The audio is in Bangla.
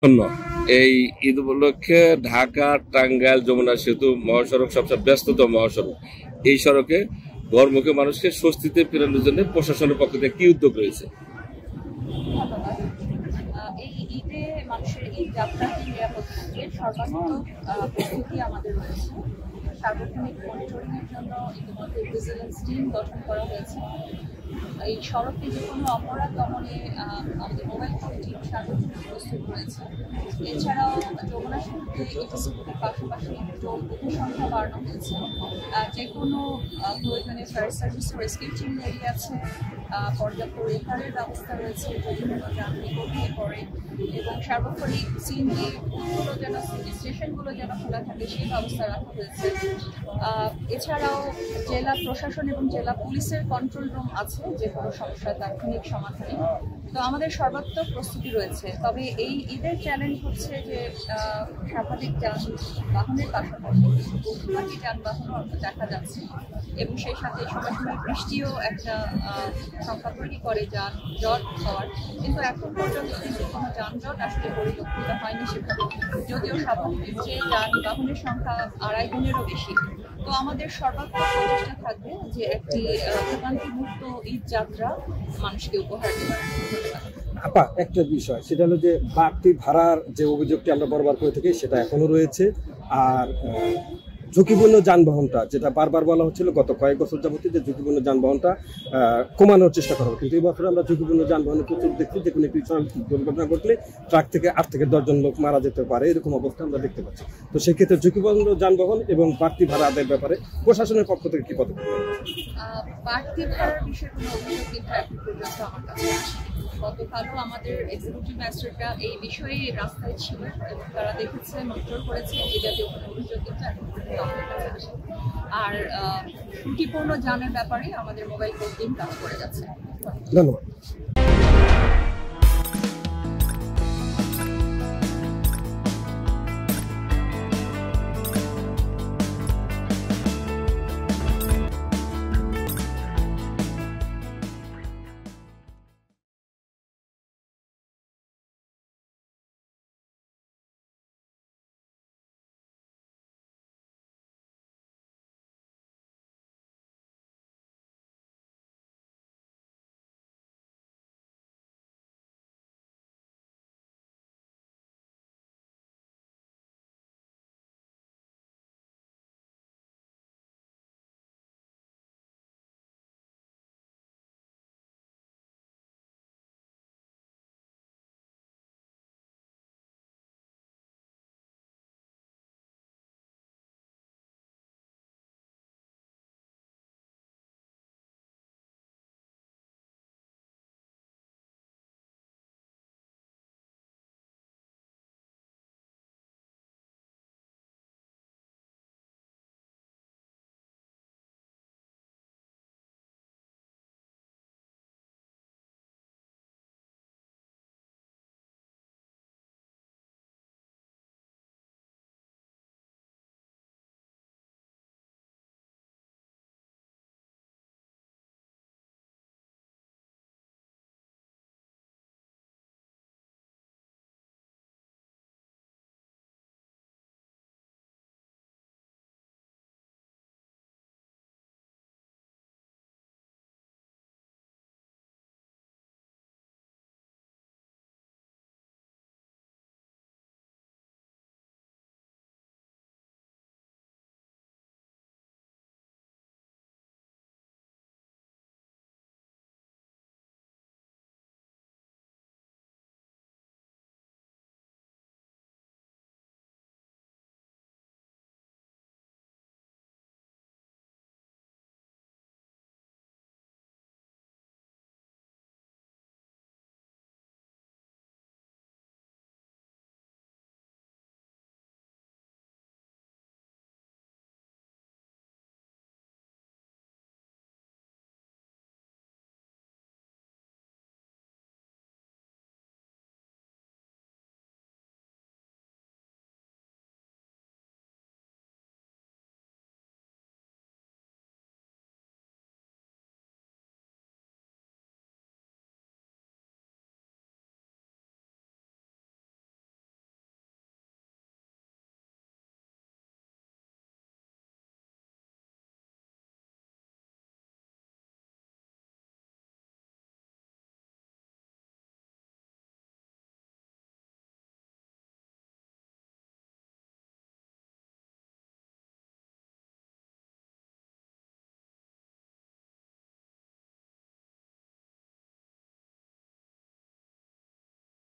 শূন্য। এই ঈদ উপলক্ষে ঢাকা টাঙ্গাইল যমুনা সেতু মহাসড়ক সবচেয়ে ব্যস্ততম মহাসড়ক। এই সড়কে ঘরমুখী মানুষকে স্বস্তিতে ফেরানোর জন্য প্রশাসনের পক্ষ থেকে কি উদ্যোগ রয়েছে? ধন্যবাদ। এই ঈদে মানুষের ঈদ যাত্রাকে নিরাপদ করতে সর্বাত্মক প্রস্তুতি আমাদের রয়েছে। সার্বক্ষণিক মনিটরিংয়ের জন্য ইতিমধ্যে ভিজিলেন্স টিম গঠন করা হয়েছে। এই সড়কে যে কোনো অপরাধ দমনে আমাদের মোবাইল টিম সার্বক্ষণিক প্রস্তুত রয়েছে। এছাড়াও যমুনা সেতুতে ইতিমধ্যে পাশাপাশি টোল বুথের সংখ্যা বাড়ানো হয়েছে। যে কোনো প্রয়োজনে fire service rescue team ready আছে। পর্যাপ্ত রেফারের ব্যবস্থা রয়েছে যদি কোনো যাত্রী কমিয়ে পড়ে, এবং সার্বক্ষণিক সিএনজি বুথগুলো যেন স্টেশনগুলো যেন খোলা থাকে সেই ব্যবস্থা রাখা হয়েছে। এছাড়াও জেলা প্রশাসন এবং জেলা পুলিশের কন্ট্রোল রুম আছে যে কোনো সমস্যার তাৎক্ষণিক সমাধানে। তো আমাদের সর্বাত্মক প্রস্তুতি রয়েছে। তবে এই ঈদের চ্যালেঞ্জ হচ্ছে যে স্বাভাবিক যানবাহনের পাশাপাশি বহুমুখী যানবাহনও দেখা যাচ্ছে, এবং সেই সাথে সময় সময় বৃষ্টিও একটা সংখ্যা তৈরি করে যানজট হওয়ার। কিন্তু এখন পর্যন্ত কিন্তু কোনো যানজট আসলে পরিলক্ষিত হয়নি সেভাবে, যদিও স্বাভাবিক যে যানবাহনের সংখ্যা 2.5 গুণেরও বেশি। তো আমাদের সর্বাত্মক প্রচেষ্টা থাকবে যে একটি ভোগান্তিমুক্ত ঈদ যাত্রা মানুষকে উপহার দেওয়ার। আপা, একটা বিষয় সেটা হলো যে বাড়তি ভাড়ার যে অভিযোগটি আমরা বারবার করে থাকি সেটা এখনো রয়েছে। আর ঝুঁকিপূর্ণ যানবাহনটা যেটা বারবার বলা হচ্ছিল গত কয়েক বছর যাবতীয় যে ঝুঁকিপূর্ণ যানবাহনটা কমানোর চেষ্টা করা হবে, কিন্তু এই বছর আমরা ঝুঁকিপূর্ণ যানবাহনে প্রচুর দেখছি। যে কোনো একটি দুর্ঘটনা ঘটলে ট্রাক থেকে 8 থেকে 10 জন লোক মারা যেতে পারে, এরকম অবস্থা আমরা দেখতে পাচ্ছি। তো সেক্ষেত্রে ঝুঁকিপূর্ণ যানবাহন এবং বাড়তি ভাড়া আদায়ের ব্যাপারে প্রশাসনের পক্ষ থেকে কি পদক্ষেপ? বাড়তি ভাড়ার বিষয়ে কোনো অভিযোগ কিন্তু এখন পর্যন্ত আমার কাছে আসেনি। গতকালও আমাদের এক্সিকিউটিভ ম্যাজিস্ট্রেটরা এই বিষয়ে রাস্তায় ছিল এবং তারা দেখেছে, মনিটর করেছে। এই জাতীয় কোনো অভিযোগ কিন্তু এখন পর্যন্ত আমাদের কাছে আসে। আর ত্রুটিপূর্ণ যানের ব্যাপারে আমাদের মোবাইল কোর্ট টিম কাজ করে যাচ্ছে। ধন্যবাদ।